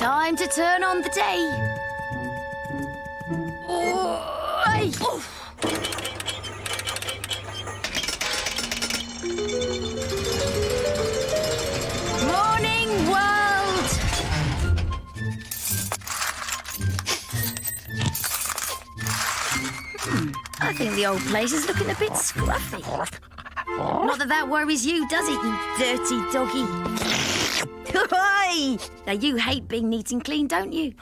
Time to turn on the day. Morning, world! I think the old place is looking a bit scruffy. Not that that worries you, does it, you dirty doggy? Now, you hate being neat and clean, don't you?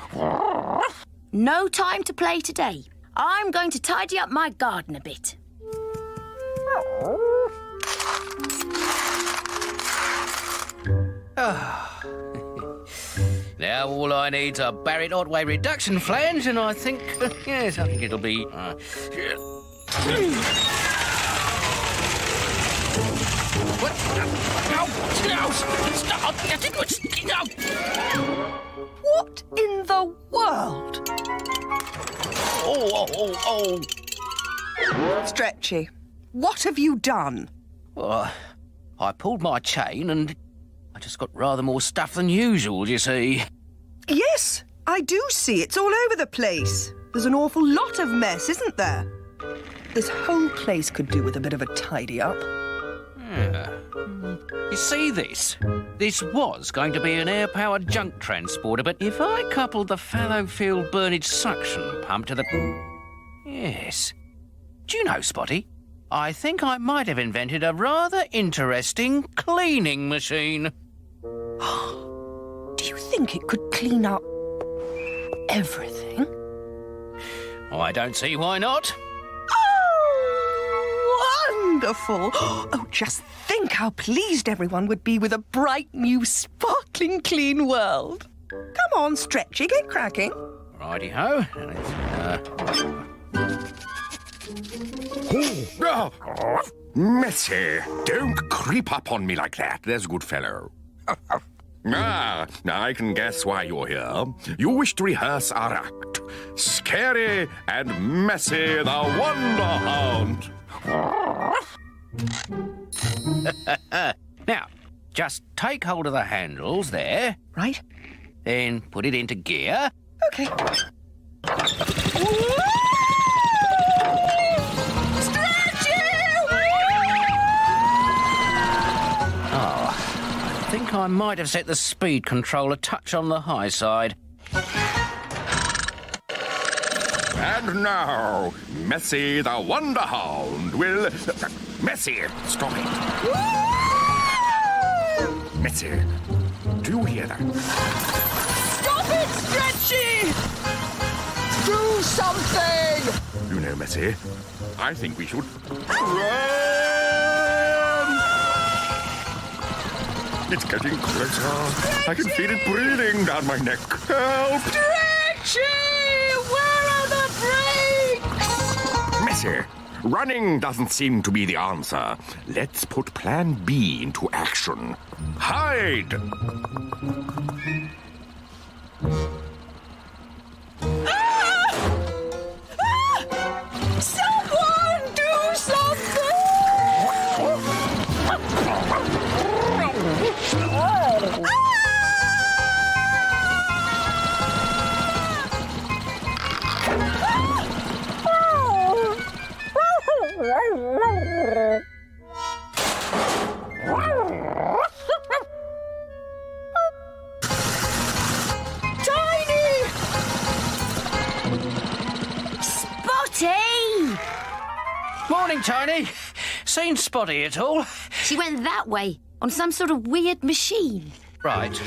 No time to play today. I'm going to tidy up my garden a bit. Now all I need's a Barrett Otway reduction flange, and I think, yes, I think it'll be... What? No! Stop! No! What in the world? Oh! Stretchy, what have you done? Well, I pulled my chain and I just got rather more stuff than usual, you see. Yes, I do see. It's all over the place. There's an awful lot of mess, isn't there? This whole place could do with a bit of a tidy up. You see this? This was going to be an air-powered junk transporter, but if I coupled the Fallowfield Burnage suction pump to the... Yes. Do you know, Spotty? I think I might have invented a rather interesting cleaning machine. Do you think it could clean up everything? I don't see why not. Wonderful! Oh, just think how pleased everyone would be with a bright, new, sparkling, clean world. Come on, Stretchy, get cracking. Righty-ho. Messy, don't creep up on me like that. There's a good fellow. Now I can guess why you're here. You wish to rehearse our act. Scary and Messy the Wonder Hound. Now, just take hold of the handles there. Right? Then put it into gear. Okay. I think I might have set the speed control a touch on the high side. And now, Messy the Wonder Hound will... Messy, stop it. Messy, do you hear that? Stop it, Stretchy! Do something! You know, Messy, I think we should... It's getting closer. I can feel it breathing down my neck. Help! Stretchy! Where are the brakes? Messy, running doesn't seem to be the answer. Let's put Plan B into action. Hide! Someone do something! Tiny! Spotty! Morning, Tiny. Seen Spotty at all? She went that way, on some sort of weird machine. Right.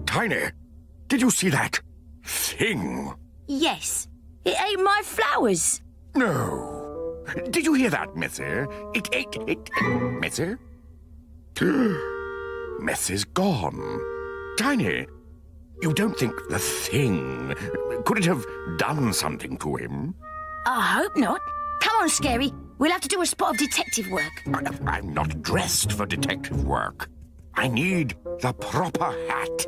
Tiny, did you see that thing? Yes, it ate my flowers. No. Did you hear that, Messy? It ate... Messy? Messy's gone. Tiny, you don't think the thing... Could it have done something to him? I hope not. Come on, Scary. We'll have to do a spot of detective work. I'm not dressed for detective work. I need the proper hat.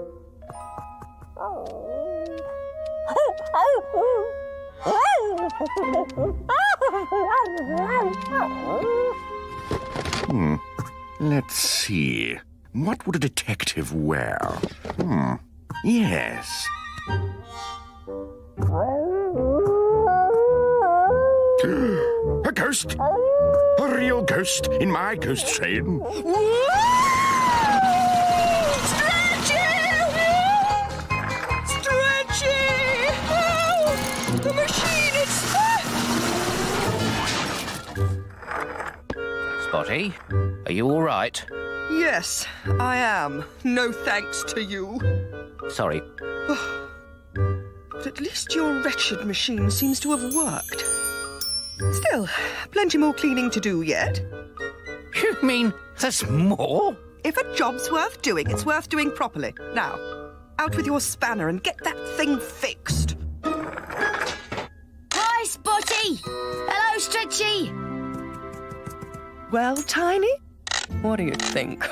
Let's see. What would a detective wear? Yes. A ghost? A real ghost in my ghost train? Stretchy! Oh, the machine is... Spotty, are you all right? Yes, I am. No thanks to you. Sorry. But at least your wretched machine seems to have worked. Still, plenty more cleaning to do yet. You mean there's more? If a job's worth doing, it's worth doing properly. Now, out with your spanner and get that thing fixed. Hi, Spotty. Hello, Stretchy. Well, Tiny, what do you think?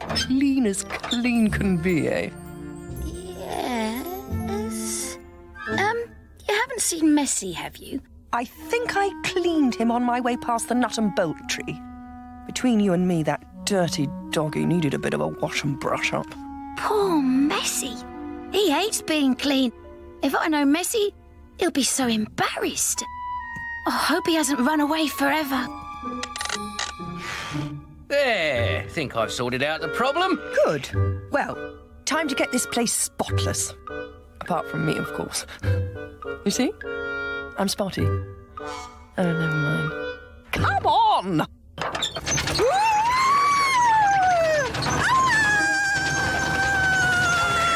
Clean as clean can be, eh? Yes. You haven't seen Messy, have you? I think I cleaned him on my way past the nut and bolt tree. Between you and me, that dirty doggy needed a bit of a wash and brush up. Poor Messy. He hates being clean. If I know Messy, he'll be so embarrassed. I hope he hasn't run away forever. There, think I've sorted out the problem. Good. Well, time to get this place spotless. Apart from me, of course. You see? I'm Spotty. Oh, never mind. Come on!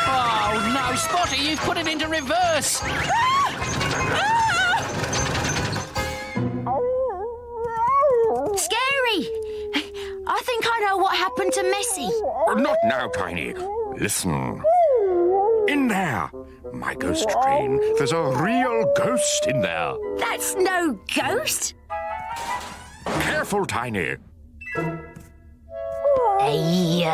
Oh, no, Spotty, you've put it into reverse. Scary! I think I know what happened to Messy. Not now, Tiny. Listen. In there. My ghost train. There's a real ghost in there. That's no ghost. Careful, Tiny. Hey.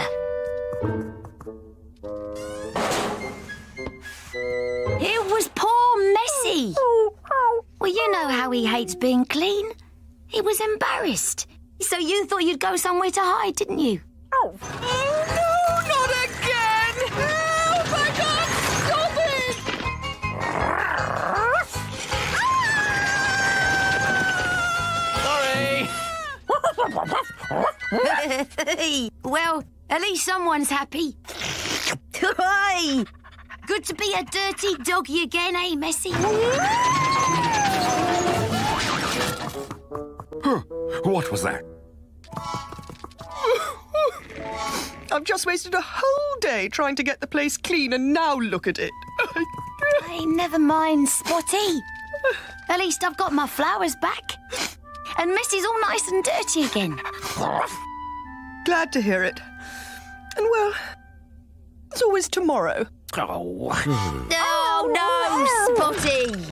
It was poor Messy. Well, you know how he hates being clean. He was embarrassed. So you thought you'd go somewhere to hide, didn't you? Oh, no, not again! Help! I can't stop it! Sorry. Well, at least someone's happy. Hey! Good to be a dirty doggy again, eh, Messy? What was that? I've just wasted a whole day trying to get the place clean, and now look at it. Hey, never mind, Spotty. At least I've got my flowers back. And Messy's all nice and dirty again. Glad to hear it. And well, there's always tomorrow. Oh. Oh, no, Spotty.